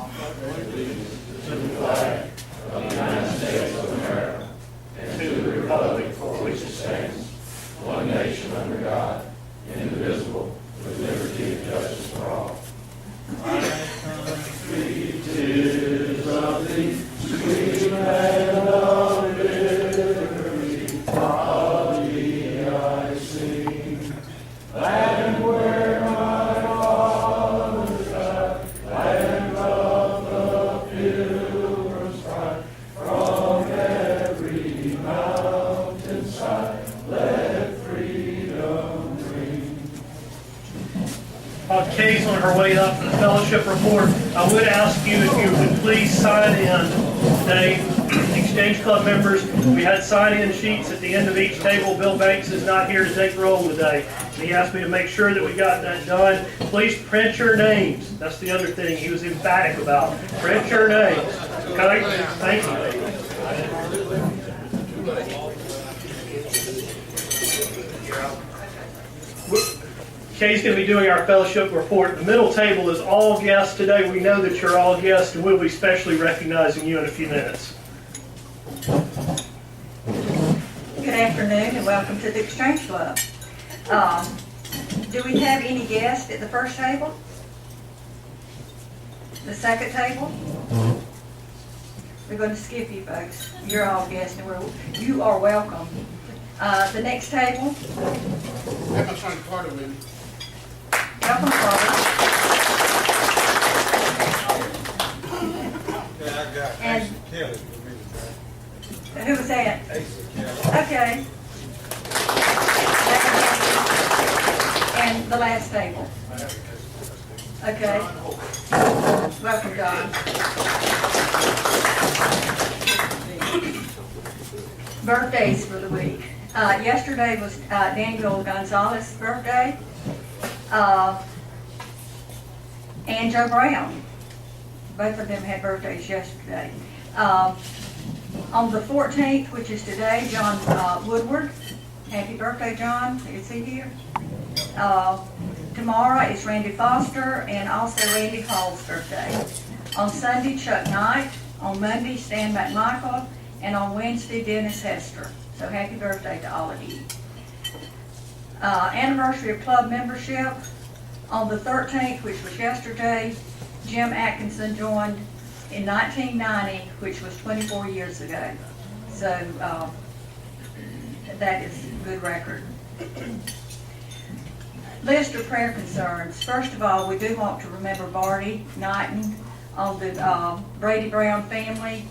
to the flag of the United States of America and to the republic for which it stands, one nation under God, indivisible, with liberty and justice for all. Sweet is of thee, sweet land of liberty, of thee I sing. Land where my fathers died, land of the pilgrim's pride, from every mountainside, let freedom ring. While Kay's on her way up for the fellowship report, I would ask you if you would please sign in today. Exchange Club members, we had sign-in sheets at the end of each table. Bill Banks is not here to take roll today. And he asked me to make sure that we got that done. Please print your names. That's the other thing he was emphatic about. Print your names. Okay? Thank you. Kay's going to be doing our fellowship report. The middle table is all guests today. We know that you're all guests, and we'll be specially recognizing you in a few minutes. Good afternoon and welcome to the Exchange Club. Do we have any guests at the first table? The second table? We're going to skip you folks. You're all guests and you are welcome. The next table? I have my son Carter with me. Welcome, Carter. Yeah, I got And- Asa Kelly with me. Who was that? Asa Kelly. Okay. And the last table? Okay. Welcome, Don. Birthdays for the week. Yesterday was Daniel Gonzalez's birthday. And Joe Brown. Both of them had birthdays yesterday. On the 14th, which is today, John Woodward. Happy birthday, John. Is he here? Tomorrow is Randy Foster and also Randy Hall's birthday. On Sunday, Chuck Knight. On Monday, Stan McMichael. And on Wednesday, Dennis Hester. So happy birthday to all of you. Anniversary of club membership. On the 13th, which was yesterday, Jim Atkinson joined in 1990, which was 24 years ago. So that is a good record. List of prayer concerns. First of all, we do want to remember Barty Knighton on the Brady Brown family,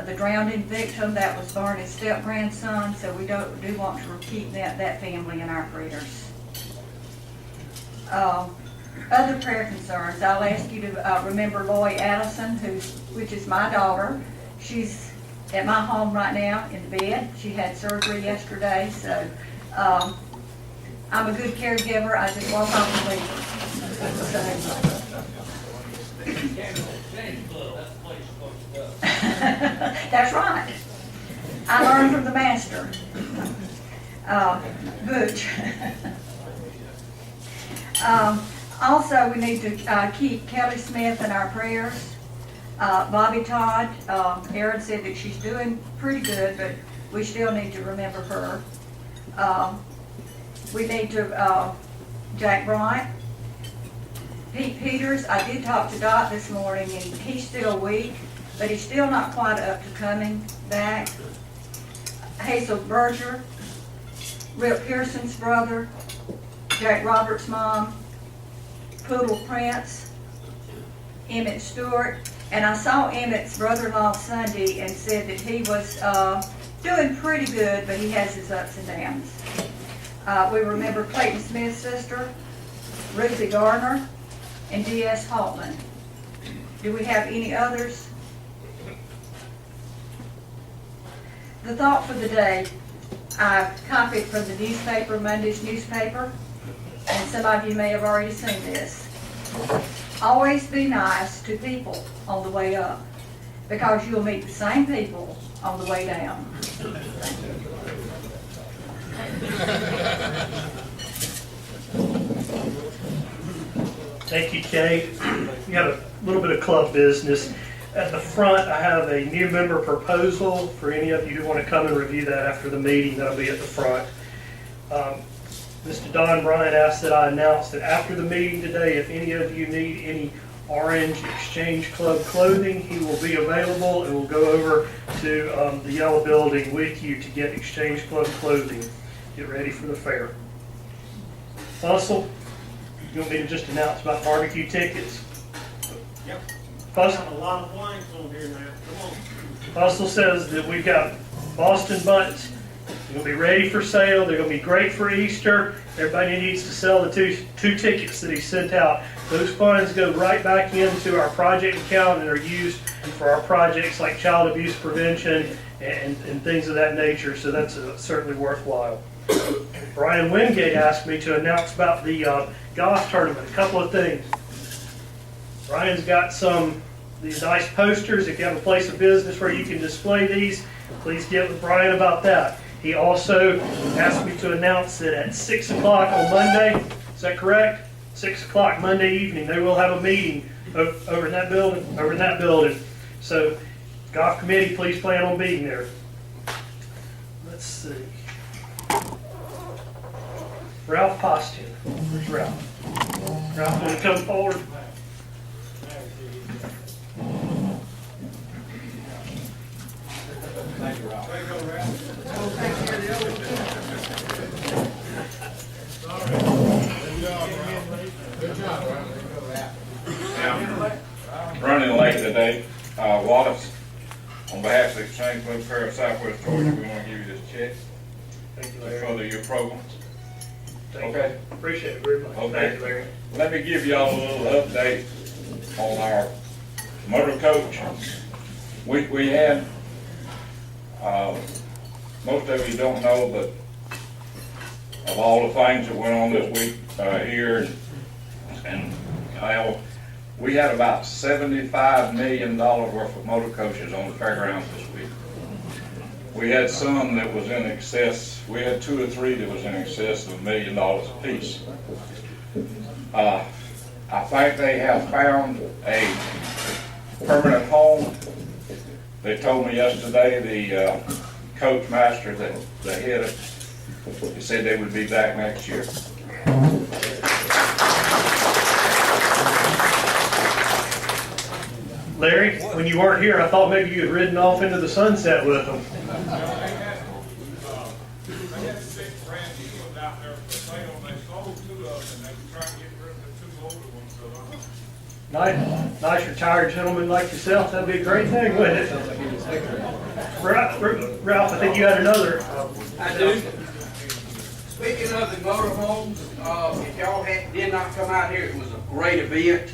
the drowning victim. That was Barney's step-grandson, so we do want to keep that family in our prayers. Other prayer concerns. I'll ask you to remember Loy Addison, which is my daughter. She's at my home right now in bed. She had surgery yesterday, so I'm a good caregiver. I just walk off and leave her. That's right. I learned from the master. Butch. Also, we need to keep Kelly Smith in our prayers. Bobby Todd, Erin said that she's doing pretty good, but we still need to remember her. We need to, Jack Bryant. Pete Peters, I did talk to Dot this morning, and he's still weak, but he's still not quite up to coming back. Hazel Berger, Rip Pearson's brother, Jack Roberts' mom, Poodle Prince, Emmett Stewart, and I saw Emmett's brother-in-law Sunday and said that he was doing pretty good, but he has his ups and downs. We remember Clayton Smith's sister, Ruthie Gardner, and D.S. Haltman. Do we have any others? The thought for the day, I copied from the newspaper, Monday's newspaper, and some of you may have already seen this. Always be nice to people on the way up, because you'll meet the same people on the way down. Thank you, Kate. We have a little bit of club business. At the front, I have a new member proposal for any of you who want to come and review that after the meeting. That'll be at the front. Mr. Don Bryant asked that I announce that after the meeting today, if any of you need any Orange Exchange Club clothing, he will be available and will go over to the yellow building with you to get Exchange Club clothing. Get ready for the fair. Fussell, you want me to just announce about barbecue tickets? Yep. Fussell? Got a lot of blanks on here now. Come on. Fussell says that we've got Boston butts. They're gonna be ready for sale. They're gonna be great for Easter. Everybody needs to sell the two tickets that he sent out. Those funds go right back into our project account and are used for our projects like child abuse prevention and things of that nature. So that's certainly worthwhile. Brian Wingate asked me to announce about the golf tournament. A couple of things. Brian's got these nice posters. If you have a place of business where you can display these, please get with Brian about that. He also asked me to announce that at 6 o'clock on Monday, is that correct? 6 o'clock Monday evening, they will have a meeting over in that building. So, golf committee, please plan on being there. Let's see. Ralph Poston. Where's Ralph? Ralph, want to come forward? Thank you, Ralph. Good job, Ralph. Running late today, Wallace, on behalf of the Exchange Club Fair of Southwest Georgia, we want to give you this check Thank you, to Larry. further your program. Thank you. Okay. Appreciate it very much. Okay. Thank you, Larry. Let me give y'all a little update on our motor coach. We had, most of you don't know, but of all the things that went on this week here, and we had about $75 million worth of motor coaches on the fairgrounds this week. We had some that was in excess, we had 2 or 3 that was in excess of $1 million apiece. I think they have found a permanent home. They told me yesterday, the coach master, the head of, he said they would be back next year. Larry, when you weren't here, I thought maybe you had ridden off into the sunset with them. I had 6 brand new ones out there for sale, and they sold 2 of them, and they were trying to get rid of the 2 older ones, so Nice retired gentleman like yourself, that'd be a great thing, wouldn't it? Ralph, I think you had another. I do. Speaking of the motorhomes, if y'all did not come out here, it was a great event.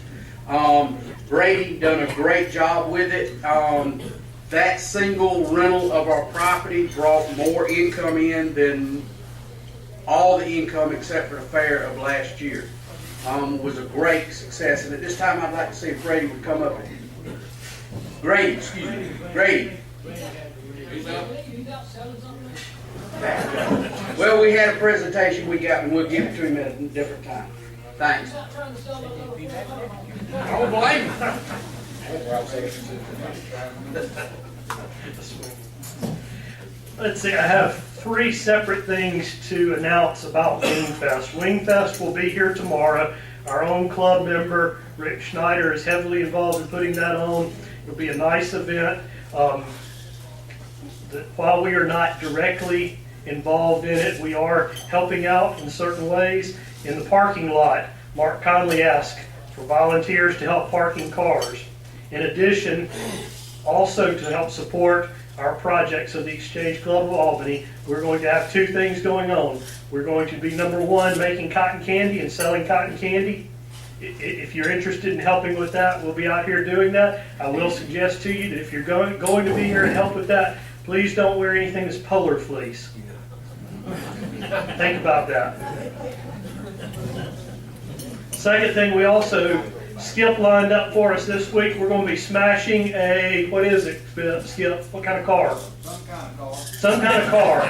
Brady done a great job with it. That single rental of our property brought more income in than all the income except for the fair of last year. Was a great success. And at this time, I'd like to see if Brady would come up. Grady, excuse me. Grady. He's up. Well, we had a presentation we got, and we'll give it to him at a different time. Thanks. I don't blame him. Let's see, I have 3 separate things to announce about Wingfest. Wingfest will be here tomorrow. Our own club member, Rick Schneider, is heavily involved in putting that on. It'll be a nice event. While we are not directly involved in it, we are helping out in certain ways. In the parking lot, Mark Conley asked for volunteers to help parking cars. In addition, also to help support our projects of the Exchange Club of Albany, we're going to have 2 things going on. We're going to be, number 1, making cotton candy and selling cotton candy. If you're interested in helping with that, we'll be out here doing that. I will suggest to you that if you're going to be here and help with that, please don't wear anything that's polar fleece. Think about that. Second thing, we also, Skip lined up for us this week. We're going to be smashing a, what is it, Skip? What kind of car? Some kind of car. Some kind of car.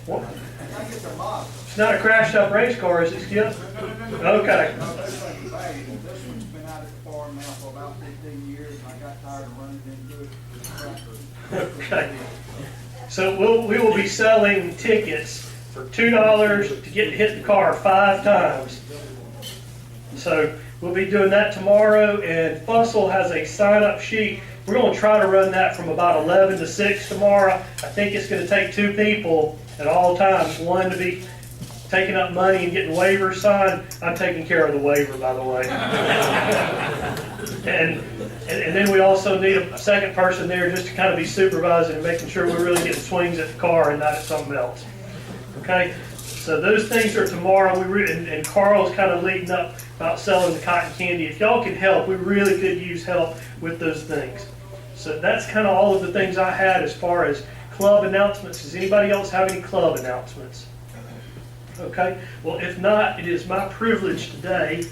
What? I think it's a model. It's not a crashed up race car, is it, Skip? Okay. say, this one's been out at the farm now for about 15 years, and I got tired of running into it with the tractor. Okay. So we will be selling tickets for $2 to get to hit the car 5 times. So we'll be doing that tomorrow, and Fussell has a sign-up sheet. We're going to try to run that from about 11 to 6 tomorrow. I think it's going to take 2 people at all times. One to be taking up money and getting waivers signed. I'm taking care of the waiver, by the way. and then we also need a second person there just to kind of be supervising and making sure we're really getting swings at the car and not at something else. Okay? So those things are tomorrow. And Carl's kind of leading up about selling the cotton candy. If y'all can help, we really could use help with those things. So that's kind of all of the things I had as far as club announcements. Does anybody else have any club announcements? Okay. Well, if not, it is my privilege today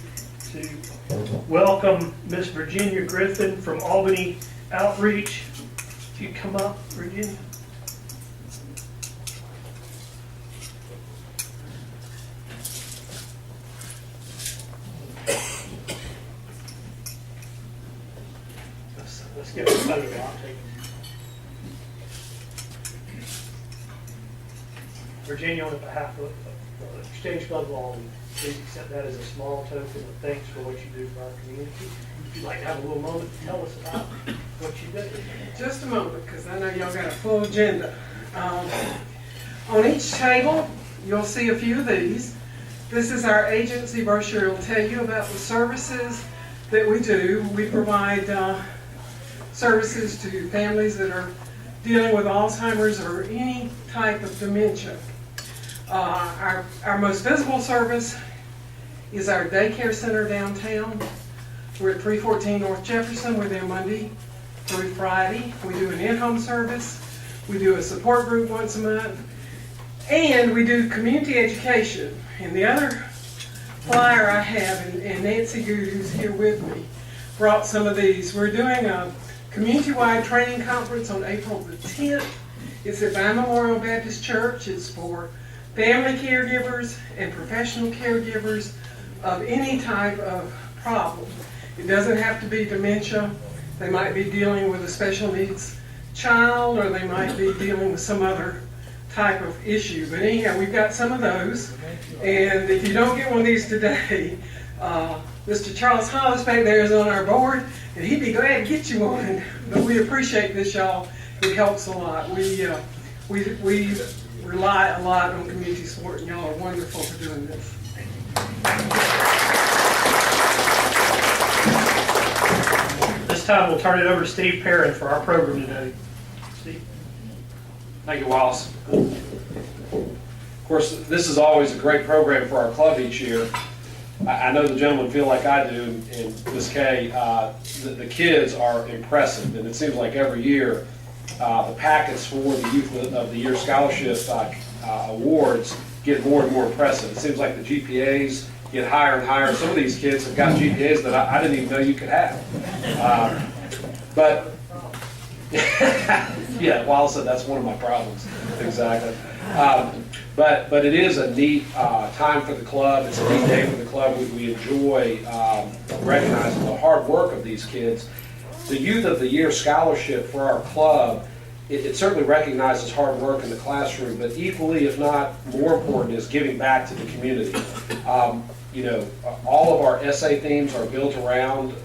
to welcome Miss Virginia Griffin from Albany Outreach. If you come up, Virginia. Let's get a photo. I'll take it. Virginia, on behalf of Exchange Club of Albany, please accept that as a small token of thanks for what you do for our community. If you'd like to have a little moment to tell us about what you do. Just a moment, because I know y'all got a full agenda. On each table, you'll see a few of these. This is our agency brochure. It'll tell you about the services that we do. We provide services to families that are dealing with Alzheimer's or any type of dementia. Our most visible service is our daycare center downtown. We're at 314 North Jefferson. We're there Monday through Friday. We do an in-home service. We do a support group once a month. And we do community education. And the other flyer I have, and Nancy Good, who's here with me, brought some of these. We're doing a community-wide training conference on April the 10th. It's at Vine Memorial Baptist Church. It's for family caregivers and professional caregivers of any type of problem. It doesn't have to be dementia. They might be dealing with a special needs child, or they might be dealing with some other type of issue. But anyhow, we've got some of those. And if you don't get one of these today, Mr. Charles Hollis back there is on our board, and he'd be glad to get you one. But we appreciate this, y'all. It helps a lot. We rely a lot on community support, and y'all are wonderful for doing this. This time we'll turn it over to Steve Perrin for our program today. Steve. Thank you, Wallace. Of course, this is always a great program for our club each year. I know the gentlemen feel like I do in Ms. Kay. The kids are impressive, and it seems like every year the packets for the Youth of the Year Scholarship awards get more and more impressive. It seems like the GPAs get higher and higher. Some of these kids have got GPAs that I didn't even know you could have. But yeah, Wallace said that's one of my problems. Exactly. But it is a neat time for the club. It's a neat day for the club. We enjoy recognizing the hard work of these kids. The Youth of the Year Scholarship for our club, it certainly recognizes hard work in the classroom, but equally, if not more important, is giving back to the community. All of our essay themes are built around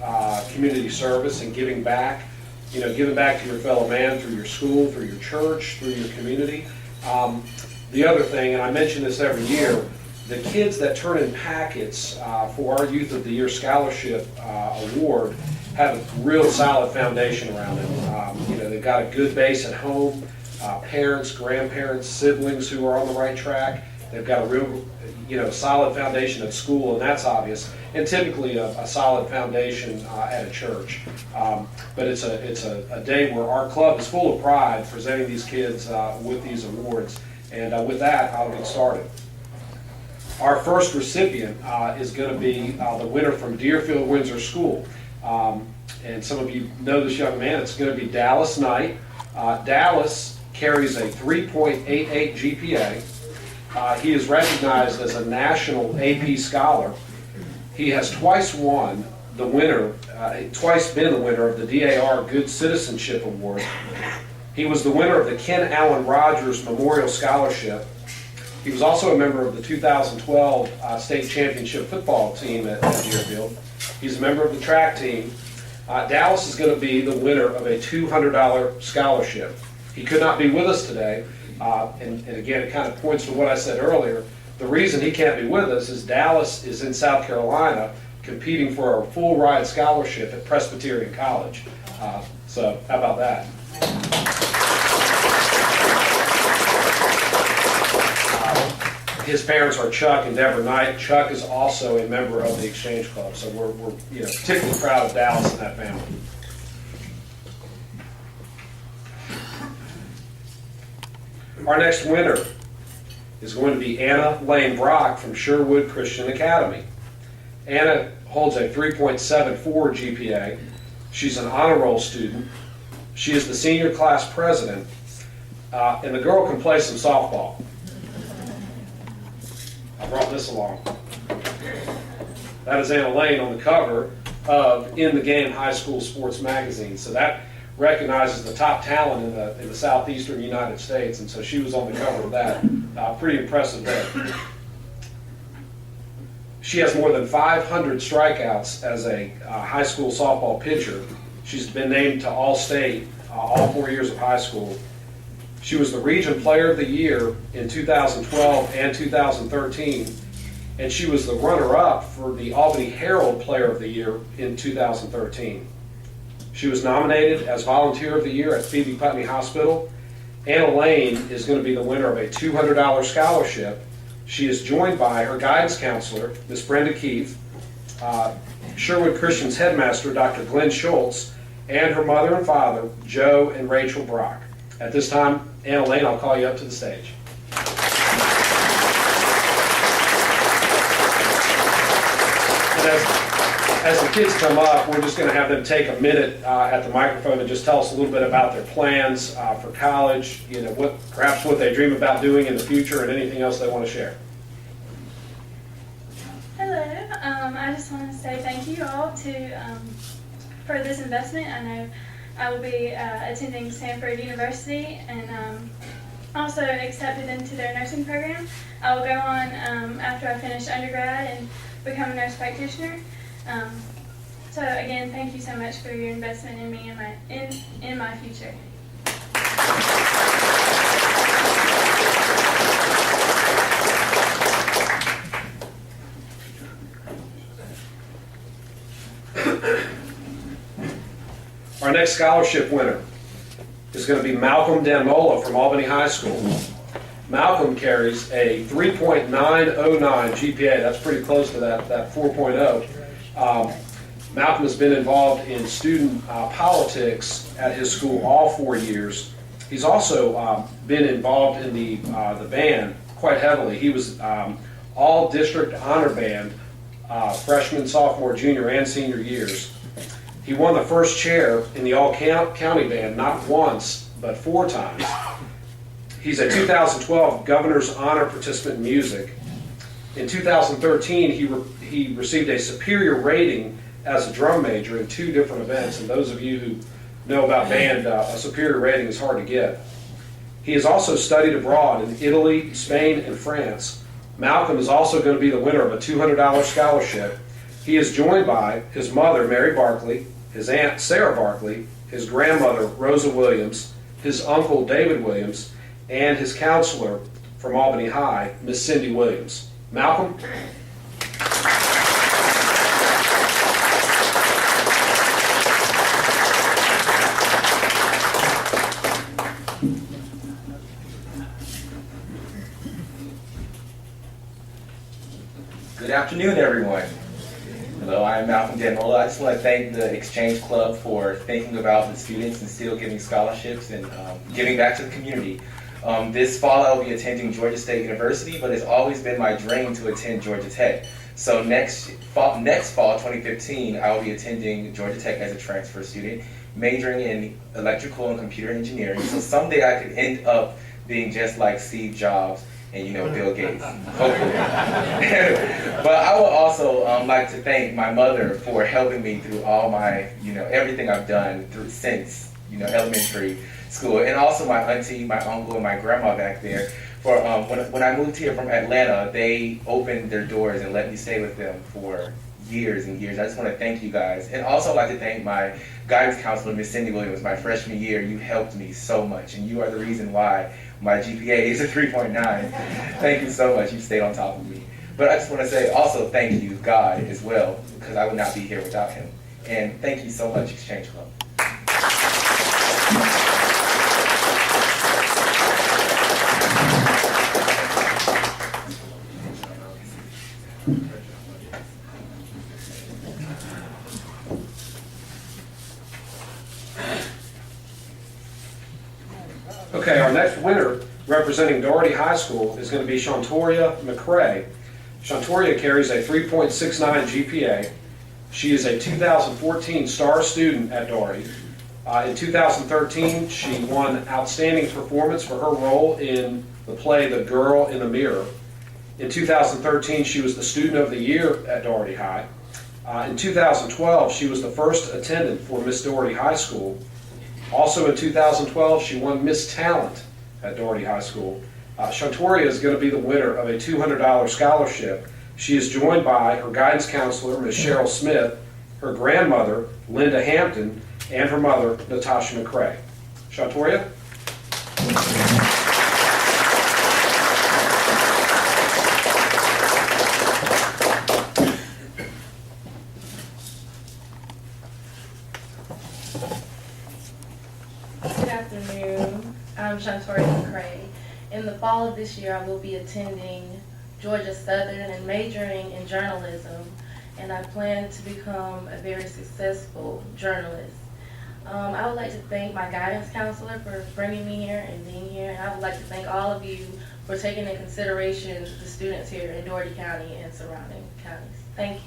community service and giving back. Giving back to your fellow man through your school, through your church, through your community. The other thing, and I mention this every year, the kids that turn in packets for our Youth of the Year Scholarship Award have a real solid foundation around them. They've got a good base at home, parents, grandparents, siblings who are on the right track. They've got a real, solid foundation at school, and that's obvious, and typically a solid foundation at a church. But it's a day where our club is full of pride presenting these kids with these awards. And with that, I'll get started. Our first recipient is going to be the winner from Deerfield Windsor School. And some of you know this young man. It's going to be Dallas Knight. Dallas carries a 3.88 GPA. He is recognized as a national AP scholar. He has twice been the winner of the DAR Good Citizenship Award. He was the winner of the Ken Allen Rogers Memorial Scholarship. He was also a member of the 2012 state championship football team at Deerfield. He's a member of the track team. Dallas is going to be the winner of a $200 scholarship. He could not be with us today, and again, it kind of points to what I said earlier. The reason he can't be with us is Dallas is in South Carolina competing for a full ride scholarship at Presbyterian College. So how about that? His parents are Chuck and Deborah Knight. Chuck is also a member of the Exchange Club, so we're particularly proud of Dallas and that family. Our next winner is going to be Anna Lane Brock from Sherwood Christian Academy. Anna holds a 3.74 GPA. She's an honor roll student. She is the senior class president, and the girl can play some softball. I brought this along. That is Anna Lane on the cover of In the Game High School Sports Magazine. So that recognizes the top talent in the southeastern United States, and so she was on the cover of that. Pretty impressive there. She has more than 500 strikeouts as a high school softball pitcher. She's been named to All-State all 4 years of high school. She was the Region Player of the Year in 2012 and 2013, and she was the runner-up for the Albany Herald Player of the Year in 2013. She was nominated as Volunteer of the Year at Phoebe Putney Hospital. Anna Lane is going to be the winner of a $200 scholarship. She is joined by her guidance counselor, Miss Brenda Keefe, Sherwood Christian's headmaster, Dr. Glenn Schultz, and her mother and father, Joe and Rachel Brock. At this time, Anna Lane, I'll call you up to the stage. And as the kids come up, we're just going to have them take a minute at the microphone and just tell us a little bit about their plans for college, perhaps what they dream about doing in the future, and anything else they want to share. Hello. I just want to say thank you all for this investment. I know I will be attending Stanford University and also accepted into their nursing program. I will go on after I finish undergrad and become a nurse practitioner. So again, thank you so much for your investment in me and in my future. Our next scholarship winner is going to be Malcolm Danmola from Albany High School. Malcolm carries a 3.909 GPA. That's pretty close to that 4.0. Malcolm has been involved in student politics at his school all 4 years. He's also been involved in the band quite heavily. He was all district honor band freshman, sophomore, junior, and senior years. He won the first chair in the all-county band not once, but 4 times. He's a 2012 Governor's Honor Participant in Music. In 2013, he received a superior rating as a drum major in 2 different events, and those of you who know about band, a superior rating is hard to get. He has also studied abroad in Italy, Spain, and France. Malcolm is also going to be the winner of a $200 scholarship. He is joined by his mother, Mary Barkley, his aunt, Sarah Barkley, his grandmother, Rosa Williams, his uncle, David Williams, and his counselor from Albany High, Miss Cindy Williams. Malcolm? Good afternoon, everyone. Hello, I am Malcolm Danmola. I just want to thank the Exchange Club for thinking about the students and still giving scholarships and giving back to the community. This fall I will be attending Georgia State University, but it's always been my dream to attend Georgia Tech. So next fall, 2015, I will be attending Georgia Tech as a transfer student, majoring in electrical and computer engineering. So someday I could end up being just like Steve Jobs and Bill Gates, hopefully. But I would also like to thank my mother for helping me through all my, everything I've done since, elementary school, and also my auntie, my uncle, and my grandma back there. For when I moved here from Atlanta, they opened their doors and let me stay with them for years and years. I just want to thank you guys, and also I'd like to thank my guidance counselor, Miss Cindy Williams. My freshman year, you helped me so much, and you are the reason why my GPA is a 3.9. Thank you so much. You stayed on top of me. But I just want to say also thank you, God, as well, because I would not be here without him. And thank you so much, Exchange Club. Okay, our next winner representing Doherty High School is going to be Shantoria McCray. Shantoria carries a 3.69 GPA. She is a 2014 star student at Doherty. In 2013, she won Outstanding Performance for her role in the play The Girl in the Mirror. In 2013, she was the Student of the Year at Doherty High. In 2012, she was the first attendant for Miss Doherty High School. Also in 2012, she won Miss Talent at Doherty High School. Shantoria is going to be the winner of a $200 scholarship. She is joined by her guidance counselor, Ms. Cheryl Smith, her grandmother, Linda Hampton, and her mother, Natasha McCray. Shantoria? Good afternoon. I'm Shantoria McCray. In the fall of this year, I will be attending Georgia Southern and majoring in journalism, and I plan to become a very successful journalist. I would like to thank my guidance counselor for bringing me here and being here, and I would like to thank all of you for taking into consideration the students here in Doherty County and surrounding counties. Thank you.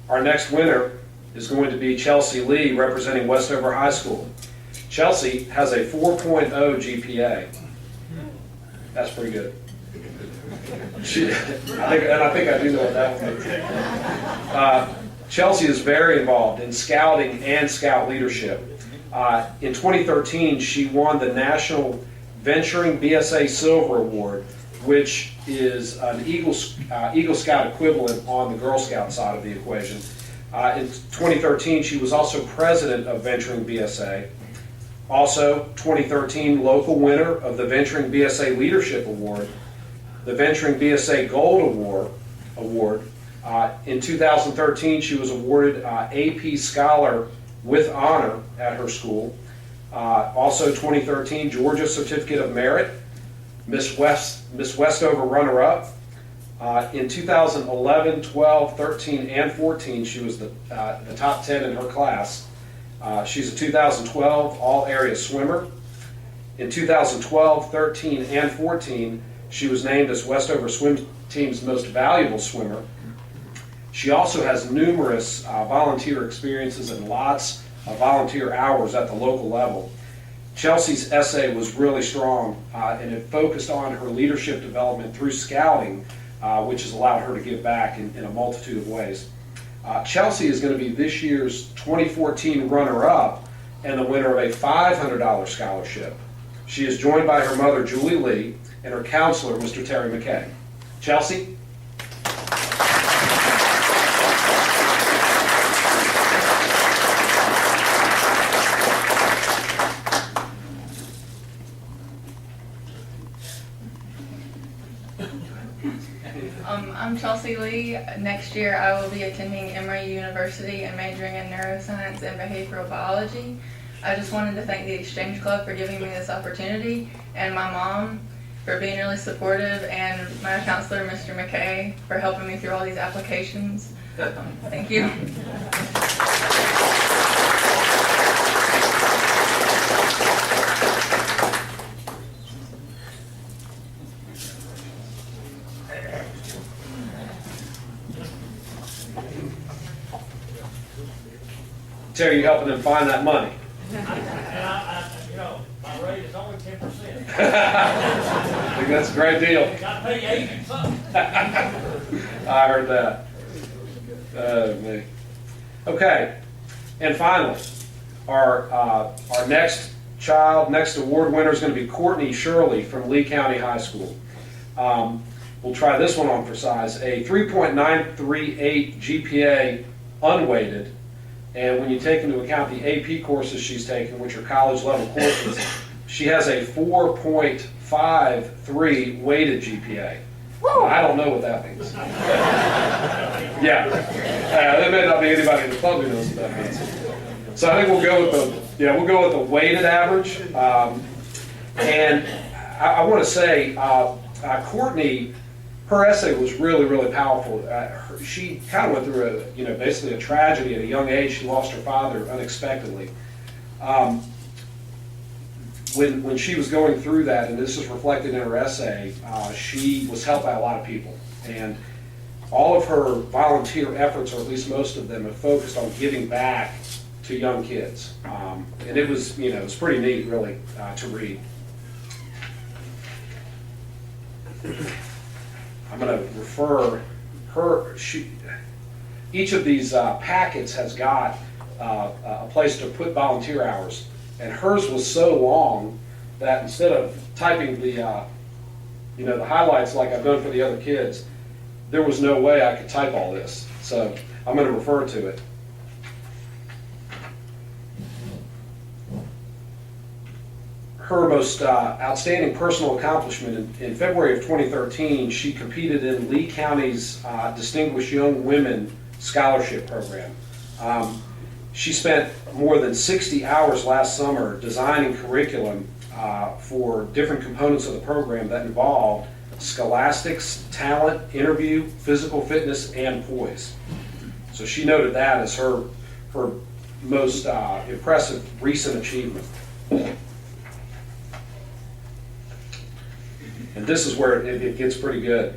Our next winner is going to be Chelsea Lee, representing Westover High School. Chelsea has a 4.0 GPA. That's pretty good. I think I do know what that one means. Chelsea is very involved in scouting and scout leadership. In 2013, she won the National Venturing BSA Silver Award, which is an Eagle Scout equivalent on the Girl Scout side of the equation. In 2013, she was also president of Venturing BSA. Also, 2013 local winner of the Venturing BSA Leadership Award, the Venturing BSA Gold Award. In 2013, she was awarded AP Scholar with honor at her school. Also, 2013 Georgia Certificate of Merit, Miss Westover runner-up. In 2011, 12, 13, and 14, she was the top 10 in her class. She's a 2012 all-area swimmer. In 2012, 13, and 14, she was named as Westover Swim Team's most valuable swimmer. She also has numerous volunteer experiences and lots of volunteer hours at the local level. Chelsea's essay was really strong, and it focused on her leadership development through scouting, which has allowed her to give back in a multitude of ways. Chelsea is going to be this year's 2014 runner-up and the winner of a $500 scholarship. She is joined by her mother, Julie Lee, and her counselor, Mr. Terry McKay. Chelsea? I'm Chelsea Lee. Next year I will be attending Emory University and majoring in neuroscience and behavioral biology. I just wanted to thank the Exchange Club for giving me this opportunity, and my mom for being really supportive, and my counselor, Mr. McKay, for helping me through all these applications. Thank you. Terry, you helping them find that money? And you know, my rate is only 10%. I think that's a great deal. You gotta pay 80 something. I heard that. Me. Okay, and finally, our next award winner is going to be Courtney Shirley from Lee County High School. We'll try this one on for size. A 3.938 GPA unweighted, and when you take into account the AP courses she's taken, which are college level courses, she has a 4.53 weighted GPA. I don't know what that means. Yeah, there may not be anybody in the club who knows what that means. So I think we'll go with the weighted average. And I want to say, Courtney, her essay was really, really powerful. She kind of went through basically a tragedy at a young age. She lost her father unexpectedly. When she was going through that, and this is reflected in her essay, she was helped by a lot of people. And all of her volunteer efforts, or at least most of them, have focused on giving back to young kids. And it was pretty neat, really, to read. I'm going to refer her. Each of these packets has got a place to put volunteer hours. And hers was so long that instead of typing the highlights like I've done for the other kids, there was no way I could type all this. So I'm going to refer to it. Her most outstanding personal accomplishment in February of 2013, she competed in Lee County's Distinguished Young Women Scholarship Program. She spent more than 60 hours last summer designing curriculum for different components of the program that involved scholastics, talent, interview, physical fitness, and poise. So she noted that as her most impressive recent achievement. And this is where it gets pretty good.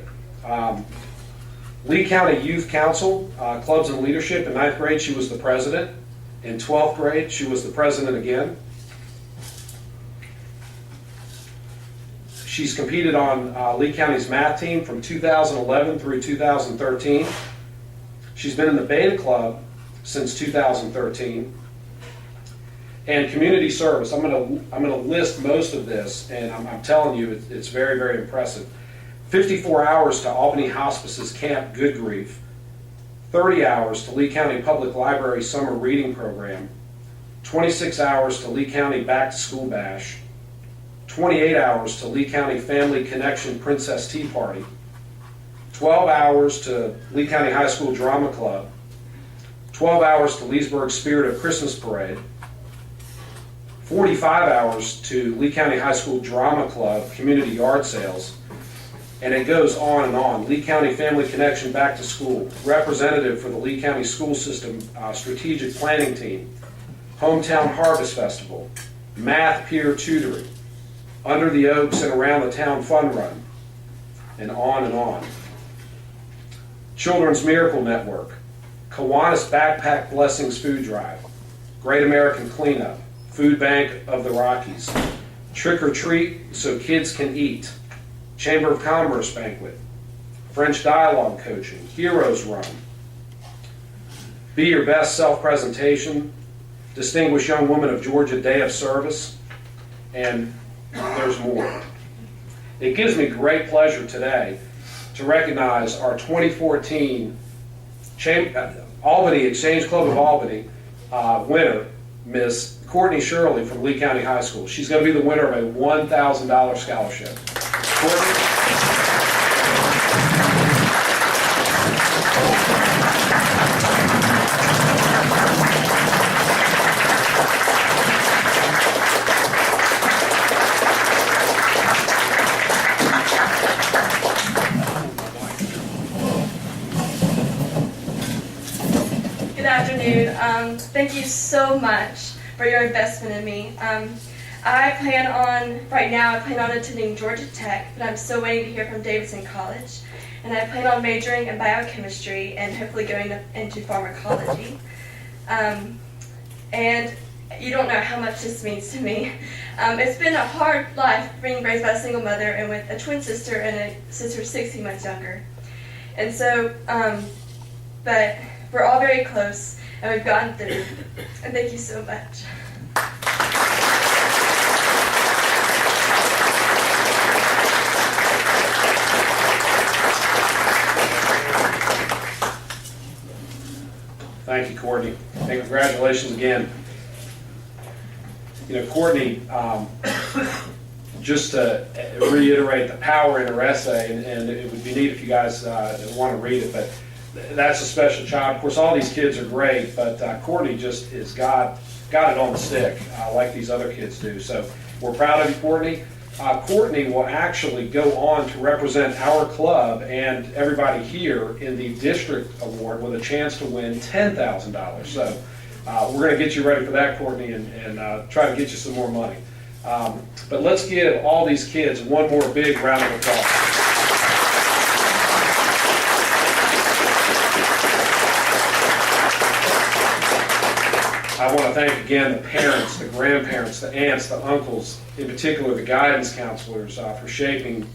Lee County Youth Council, Clubs and Leadership. In 9th grade, she was the president. In 12th grade, she was the president again. She's competed on Lee County's math team from 2011 through 2013. She's been in the Beta Club since 2013. And community service, I'm going to list most of this, and I'm telling you, it's very, very impressive. 54 hours to Albany Hospice's Camp Good Grief, 30 hours to Lee County Public Library Summer Reading Program, 26 hours to Lee County Back to School Bash, 28 hours to Lee County Family Connection Princess Tea Party, 12 hours to Lee County High School Drama Club, 12 hours to Leesburg Spirit of Christmas Parade, 45 hours to Lee County High School Drama Club Community Yard Sales, and it goes on and on. Lee County Family Connection Back to School, representative for the Lee County School System Strategic Planning Team, Hometown Harvest Festival, Math Peer Tutoring, Under the Oaks and Around the Town Fun Run, and on and on. Children's Miracle Network, Kiwanis Backpack Blessings Food Drive, Great American Cleanup, Food Bank of the Rockies, Trick or Treat So Kids Can Eat, Chamber of Commerce Banquet, French Dialogue Coaching, Heroes Run, Be Your Best Self-Presentation, Distinguished Young Woman of Georgia Day of Service, and there's more. It gives me great pleasure today to recognize our 2014 Albany Exchange Club of Albany winner, Miss Courtney Shirley from Lee County High School. She's going to be the winner of a $1,000 scholarship. Courtney? Good afternoon. Thank you so much for your investment in me. Right now I plan on attending Georgia Tech, but I'm still waiting to hear from Davidson College. And I plan on majoring in biochemistry and hopefully going into pharmacology. and you don't know how much this means to me. It's been a hard life being raised by a single mother and with a twin sister and a sister 16 months younger. And so, but we're all very close and we've gotten through. And thank you so much. Thank you, Courtney, and congratulations again. You know, Courtney, just to reiterate the power in her essay, and it would be neat if you guys want to read it, but that's a special child. Of course, all these kids are great, but Courtney just is got it on the stick, like these other kids do. So we're proud of you, Courtney. Courtney will actually go on to represent our club and everybody here in the district award with a chance to win $10,000. So we're going to get you ready for that, Courtney, and try to get you some more money. But let's give all these kids one more big round of applause. I want to thank again the parents, the grandparents, the aunts, the uncles, in particular the guidance counselors for shaping,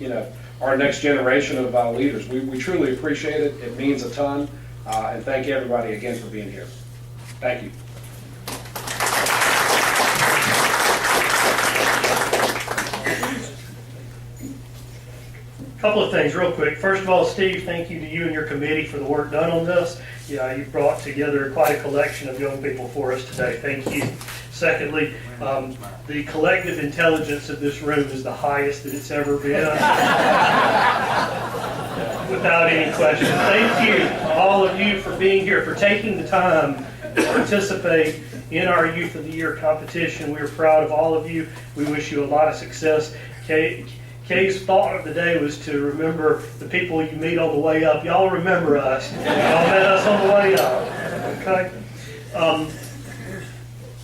our next generation of leaders. We truly appreciate it. It means a ton. And thank everybody again for being here. Thank you. A couple of things real quick. First of all, Steve, thank you to you and your committee for the work done on this. Yeah, you brought together quite a collection of young people for us today. Thank you. Secondly, the collective intelligence of this room is the highest that it's ever been. Without any question. Thank you, all of you, for being here, for taking the time to participate in our Youth of the Year competition. We are proud of all of you. We wish you a lot of success. Kay's thought of the day was to remember the people you meet on the way up. Y'all remember us. Y'all met us on the way up. Okay?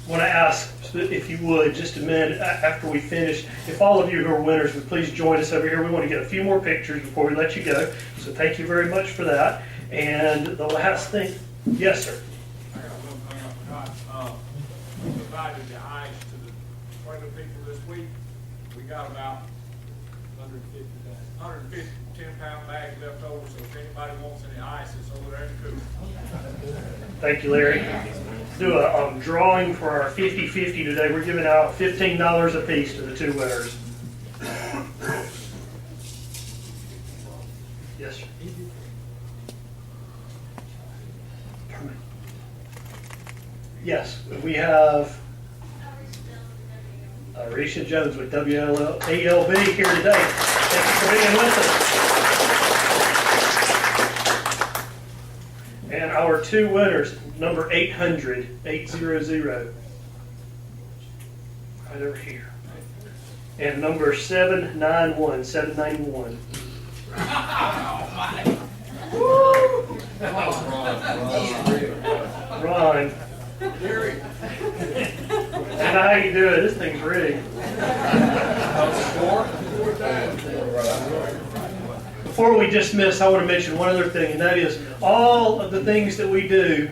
Want to ask, if you would, just a minute after we finish, if all of you who are winners would please join us over here. We want to get a few more pictures before we let you go. So thank you very much for that. And the last thing, yes, sir. I got one thing I forgot. We provided the ice to the trailer people this week. We got about 150 10-pound bags left over, so if anybody wants any ice, it's over there in the cooler. Thank you, Larry. Do a drawing for our 50-50 today. We're giving out $15 a piece to the two winners. Yes, sir. Yes, we have Risha Jones with WALB here today. Thank you for being with us. And our two winners, number 800, 800, right over here. And number 791, 791. Ron. And how you doing? This thing's rigged. Before we dismiss, I want to mention one other thing, and that is all of the things that we do,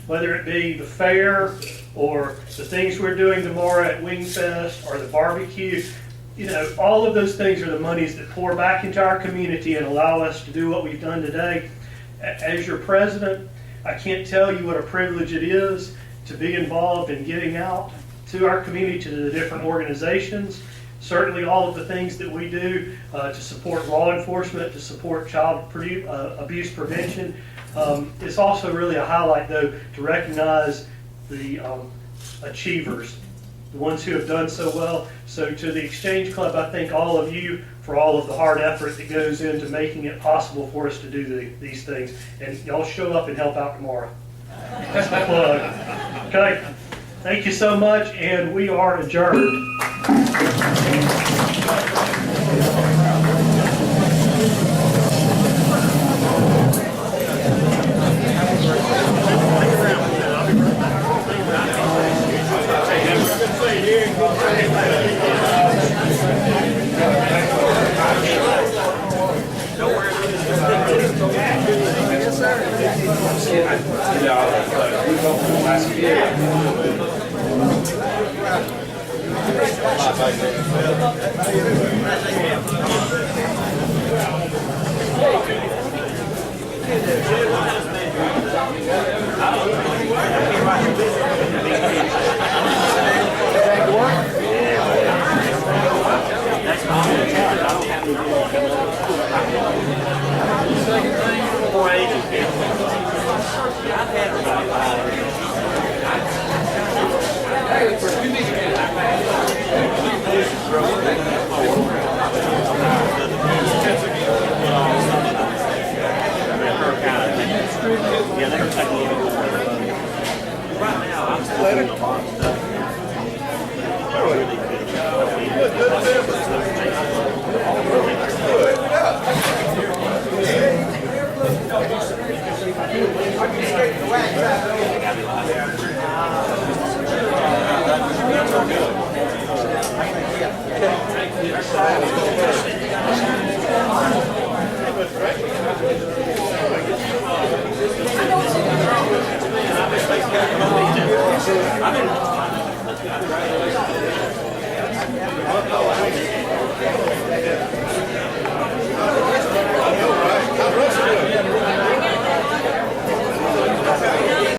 whether it be the fair or the things we're doing tomorrow at Wingfest or the barbecue, all of those things are the monies that pour back into our community and allow us to do what we've done today. As your president, I can't tell you what a privilege it is to be involved in getting out to our community, to the different organizations. Certainly all of the things that we do to support law enforcement, to support child abuse prevention. It's also really a highlight, though, to recognize the achievers, the ones who have done so well. So to the Exchange Club, I thank all of you for all of the hard effort that goes into making it possible for us to do these things. And y'all show up and help out tomorrow. That's the plug. Okay. Thank you so much, and we are adjourned. Yes, sir. I've been